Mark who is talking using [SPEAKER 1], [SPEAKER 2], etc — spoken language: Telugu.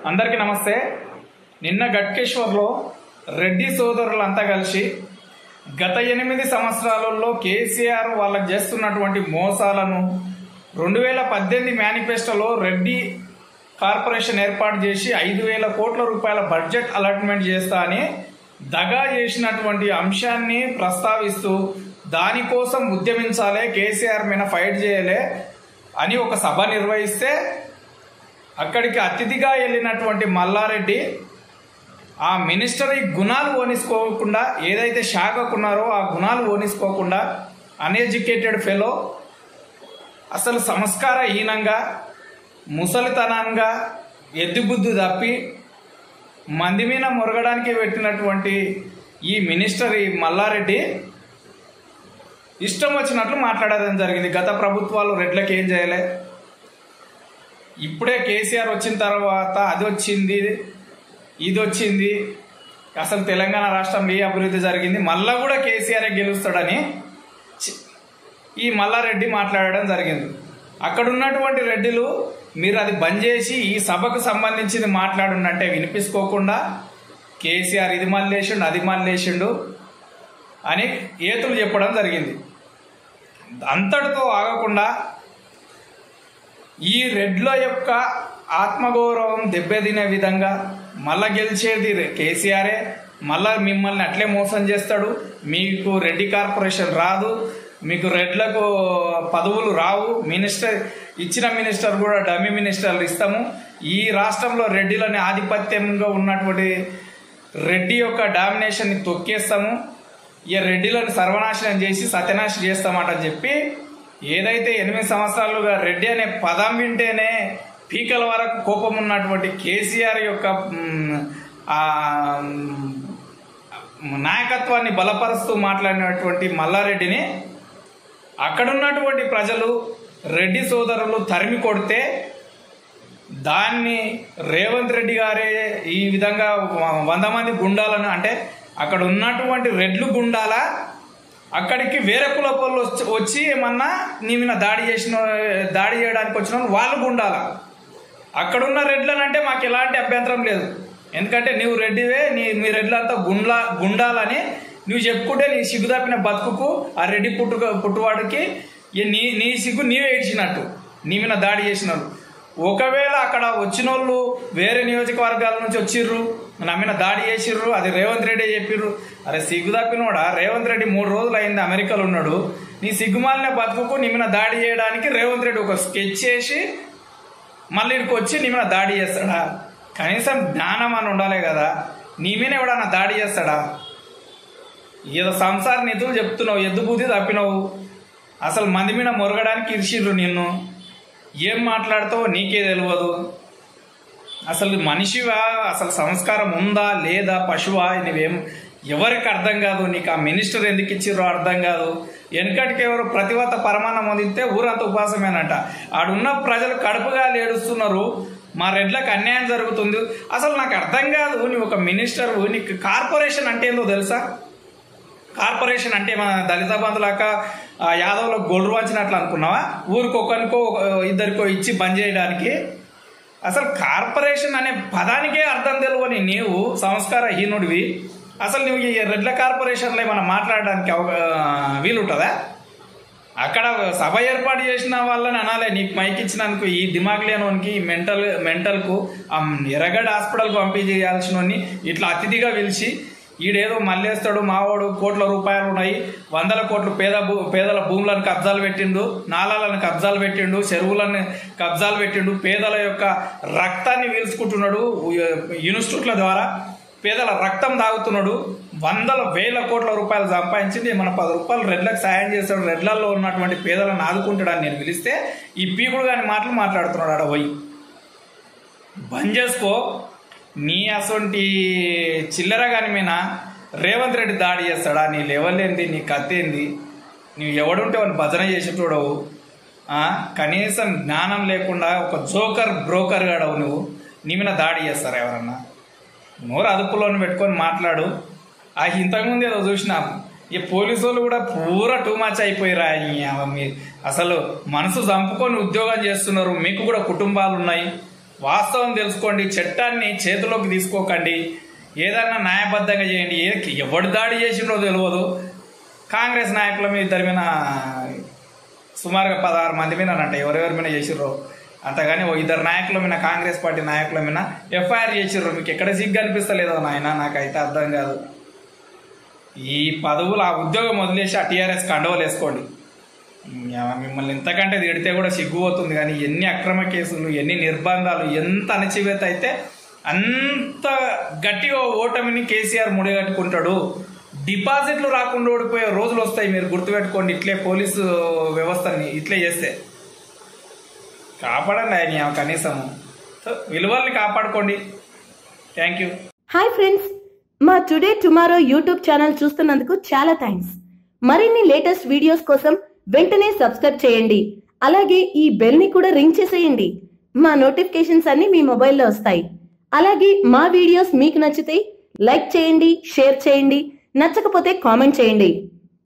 [SPEAKER 1] అందరికీ నమస్తే. నిన్న గట్కేశ్వర్లో రెడ్డి సోదరులంతా కలిసి గత 8 సంవత్సరాలలో కేసీఆర్ వాళ్ళకి చేస్తున్నటువంటి మోసాలను 2018 మేనిఫెస్టోలో రెడ్డి కార్పొరేషన్ ఏర్పాటు చేసి 5,000 కోట్ల రూపాయల బడ్జెట్ అలాట్మెంట్ చేస్తా అని దగా చేసినటువంటి అంశాన్ని ప్రస్తావిస్తూ దానికోసం ఉద్యమించాలి, కేసీఆర్ మీద ఫైట్ చేయాలి అని ఒక సభ నిర్వహిస్తే అక్కడికి అతిథిగా వెళ్ళినటువంటి మల్లారెడ్డి ఆ మినిస్టర్ ఈ గుణాలు ఓనిసుకోకుండా, ఏదైతే శాఖకున్నారో ఆ గుణాలు ఓనిసుకోకుండా అన్ఎడ్యుకేటెడ్ ఫెలో, అసలు సంస్కారహీనంగా, ముసలితనంగా, ఎద్దుబుద్ధి తప్పి మంది మీద మొరగడానికి పెట్టినటువంటి ఈ మినిస్టర్ ఈ మల్లారెడ్డి ఇష్టం వచ్చినట్లు మాట్లాడడం జరిగింది. గత ప్రభుత్వాలు రెడ్లకు ఏం చేయలే, ఇప్పుడే కేసీఆర్ వచ్చిన తర్వాత అది వచ్చింది ఇది వచ్చింది, అసలు తెలంగాణ రాష్ట్రంలో ఏ అభివృద్ధి జరిగింది, మళ్ళా కూడా కేసీఆరే గెలుస్తాడని ఈ మల్లారెడ్డి మాట్లాడడం జరిగింది. అక్కడ ఉన్నటువంటి రెడ్డిలు మీరు అది బంద్ చేసి ఈ సభకు సంబంధించింది మాట్లాడుండంటే వినిపించుకోకుండా కేసీఆర్ ఇది మళ్ళేసిండు అది మళ్ళేసిండు అని ఏతులు చెప్పడం జరిగింది. అంతటితో ఆగకుండా ఈ రెడ్ల యొక్క ఆత్మగౌరవం దెబ్బతినే విధంగా మళ్ళా గెలిచేది కేసీఆరే, మళ్ళా మిమ్మల్ని అట్లే మోసం చేస్తాడు, మీకు రెడ్డి కార్పొరేషన్ రాదు, మీకు రెడ్లకు పదవులు రావు, మినిస్టర్ ఇచ్చిన మినిస్టర్ కూడా డమ్మీ మినిస్టర్లు ఇస్తాము, ఈ రాష్ట్రంలో రెడ్డిలని ఆధిపత్యంగా ఉన్నటువంటి రెడ్డి యొక్క డామినేషన్ని తొక్కేస్తాము, ఈ రెడ్డిలను సర్వనాశనం చేసి సత్యనాశనం చేస్తామని చెప్పి ఏదైతే 8 సంవత్సరాలుగా రెడ్డి అనే పదం వింటేనే పీకల వరకు కోపం ఉన్నటువంటి కేసీఆర్ యొక్క నాయకత్వాన్ని బలపరుస్తూ మాట్లాడినటువంటి మల్లారెడ్డిని అక్కడున్నటువంటి ప్రజలు రెడ్డి సోదరులు తరిమి కొడితే దాన్ని రేవంత్ రెడ్డి గారే ఈ విధంగా 100 మంది గుండాలను, అంటే అక్కడ ఉన్నటువంటి రెడ్లు గుండాలా, అక్కడికి వేరే కులపోళ్ళు వచ్చి ఏమన్నా నీ మీద దాడి చేయడానికి వచ్చిన వాళ్ళు గుండాలా, అక్కడున్న రెడ్లనంటే మాకు ఎలాంటి అభ్యంతరం లేదు, ఎందుకంటే నువ్వు రెడ్డివే, మీ రెడ్లంతా గుండాలని నువ్వు చెప్పుకుంటే నీ సిగ్గు తప్పిన బతుకుకు ఆ రెడ్డి పుట్టువాడికి నీ సిగ్గు నీవే ఏడ్చినట్టు, నీ మీద దాడి చేసినారు. ఒకవేళ అక్కడ వచ్చిన వాళ్ళు వేరే నియోజకవర్గాల నుంచి వచ్చిర్రు, నా మీద దాడి చేసిర్రు, అది రేవంత్ రెడ్డి చెప్పిర్రు. అరే సిగ్గు తప్పినోడా, రేవంత్ రెడ్డి 3 రోజులు అయింది అమెరికాలో ఉన్నాడు, నీ సిగ్గుమాలిన బతుకుకు నీ మీద దాడి చేయడానికి రేవంత్ రెడ్డి ఒక స్కెచ్ చేసి మళ్ళీ ఇక్కడికి వచ్చి నీ మీద దాడి చేస్తాడా? కనీసం జ్ఞానం అని ఉండాలి కదా, నీ మీద ఎవడన్నా దాడి చేస్తాడా? ఏదో సంసార నిధులు చెప్తున్నావు, ఎద్దుబుద్ధి తప్పినావు, అసలు మంది మీద మొరగడానికి ఇరిచిర్రు నిన్ను, ఏం మాట్లాడతావో నీకే తెలియదు, అసలు మనిషివా, అసలు సంస్కారం ఉందా లేదా, పశువా, నువ్వేం ఎవరికి అర్థం కాదు, నీకు ఆ మినిస్టర్ ఎందుకు ఇచ్చిర్రో అర్థం కాదు. వెనకటికి ఎవరు ప్రతివత పరమాన్నం వదిలితే ఊరంతా ఉపాసమేనట, ఆడున్న ప్రజలు కడుపుగా ఏడుస్తున్నారు, మా రెడ్లకు అన్యాయం జరుగుతుంది. అసలు నాకు అర్థం కాదు, నువ్వు ఒక మినిస్టర్, నీకు కార్పొరేషన్ అంటే ఏందో తెలుసా? కార్పొరేషన్ అంటే మన దళిత బంధులాక యాదవ్లకు గొడ్రు వంచినట్లు అనుకున్నావా? ఊరికొకరికో ఇద్దరికో ఇచ్చి బంద్ చేయడానికి. అసలు కార్పొరేషన్ అనే పదానికే అర్థం తెలియని నీవు సంస్కారహీనుడివి. అసలు నువ్వు ఈ రెడ్ల కార్పొరేషన్లో ఏమైనా మాట్లాడడానికి వీలుంటుందా? అక్కడ సభ ఏర్పాటు చేసిన వాళ్ళని అనాలే, నీకు మైక్ ఇచ్చినందుకు ఈ దిమాగ్ లేనోనికి, ఈ మెంటల్కు ఎర్రగడ్డ హాస్పిటల్కి పంపించేయాల్సిన ఇట్లా అతిథిగా పిలిచి ఈడేదో మళ్ళేస్తాడు, మావాడు కోట్ల రూపాయలు ఉన్నాయి, 100 కోట్లు పేదల భూములను కబ్జాలు పెట్టిండు, నాలాలను కబ్జాలు పెట్టిండు, చెరువులను కబ్జాలు పెట్టిండు, పేదల యొక్క రక్తాన్ని పీల్చుకుంటున్నాడు, ఇన్స్టిట్యూట్ల ద్వారా పేదల రక్తం తాగుతున్నాడు, 100,000 కోట్ల రూపాయలు సంపాదించింది, మన 10 రూపాయలు రెడ్లకు సాయం చేస్తాడు, రెడ్లలో ఉన్నటువంటి పేదలను ఆదుకుంటాడని నేను పిలిస్తే ఈ పీకుడు కాని మాటలు మాట్లాడుతున్నాడు. ఆడ పోయి బంద్ చేసుకో. నీ అసొంటి చిల్లర కాని మీద రేవంత్ రెడ్డి దాడి చేస్తాడా? నీ లెవెల్ ఏంది, నీ కథ ఏంది, నువ్వు ఎవడుంటే వాడిని భజన చేసేటోడవు, కనీసం జ్ఞానం లేకుండా ఒక జోకర్ బ్రోకర్ గాడవు నువ్వు, నీ మీద దాడి చేస్తారా ఎవరన్నా? నోరు అదుపులోని పెట్టుకొని మాట్లాడు. ఇంతకుముందు ఏదో చూసినా ఈ పోలీసు వాళ్ళు కూడా పూరా టూ మచ్ అయిపోయిరా, అసలు మనసు చంపుకొని ఉద్యోగం చేస్తున్నారు, మీకు కూడా కుటుంబాలు ఉన్నాయి, వాస్తవం తెలుసుకోండి, చట్టాన్ని చేతిలోకి తీసుకోకండి, ఏదన్నా న్యాయబద్ధంగా చేయండి. ఎవడు దాడి చేసిండో తెలియదు. కాంగ్రెస్ నాయకుల మీద ఇద్దరి మీద సుమారుగా 16 మంది మీద అంట ఎవరెవరి మీద చేసిర్రో అంతగాని ఓ 2 నాయకుల మీద, కాంగ్రెస్ పార్టీ నాయకుల మీద ఎఫ్ఐఆర్ చేసిర్రు. మీకు ఎక్కడ సిగ్గు అనిపిస్తలేదో నాయన, నాకైతే అర్థం కాదు. ఈ పదవులు ఆ ఉద్యోగం వదిలేసి ఆ టీఆర్ఎస్ కండవలు వేసుకోండి. మిమ్మల్ని ఇంతకంటే తిడితే కూడా సిగ్గుపోతుంది. కానీ ఎన్ని అక్రమ కేసులు, ఎన్ని నిర్బంధాలు, ఎంత అణచివేత అయితే అంత గట్టిగా ఓటమిని కేసీఆర్ ముడిగట్టుకుంటాడు. డిపాజిట్లు రాకుండా ఓడిపోయే రోజులు వస్తాయి, మీరు గుర్తుపెట్టుకోండి. ఇట్లే పోలీసు వ్యవస్థని ఇట్లే చేస్తే కాపాడండి ఆయన కనీసం విలువల్ని కాపాడుకోండి. Thank you.
[SPEAKER 2] హాయ్ ఫ్రెండ్స్, మా టుడే టుమారో యూట్యూబ్ ఛానల్ చూస్తున్నందుకు చాలా థ్యాంక్స్. మరిన్ని లేటెస్ట్ వీడియోస్ కోసం వెంటనే సబ్స్క్రైబ్ చేయండి. అలాగే ఈ బెల్ ని కూడా రింగ్ చేసేయండి. మా నోటిఫికేషన్స్ అన్ని మీ మొబైల్లో వస్తాయి. అలాగే మా వీడియోస్ మీకు నచ్చితే లైక్ చేయండి, షేర్ చేయండి, నచ్చకపోతే కామెంట్ చేయండి.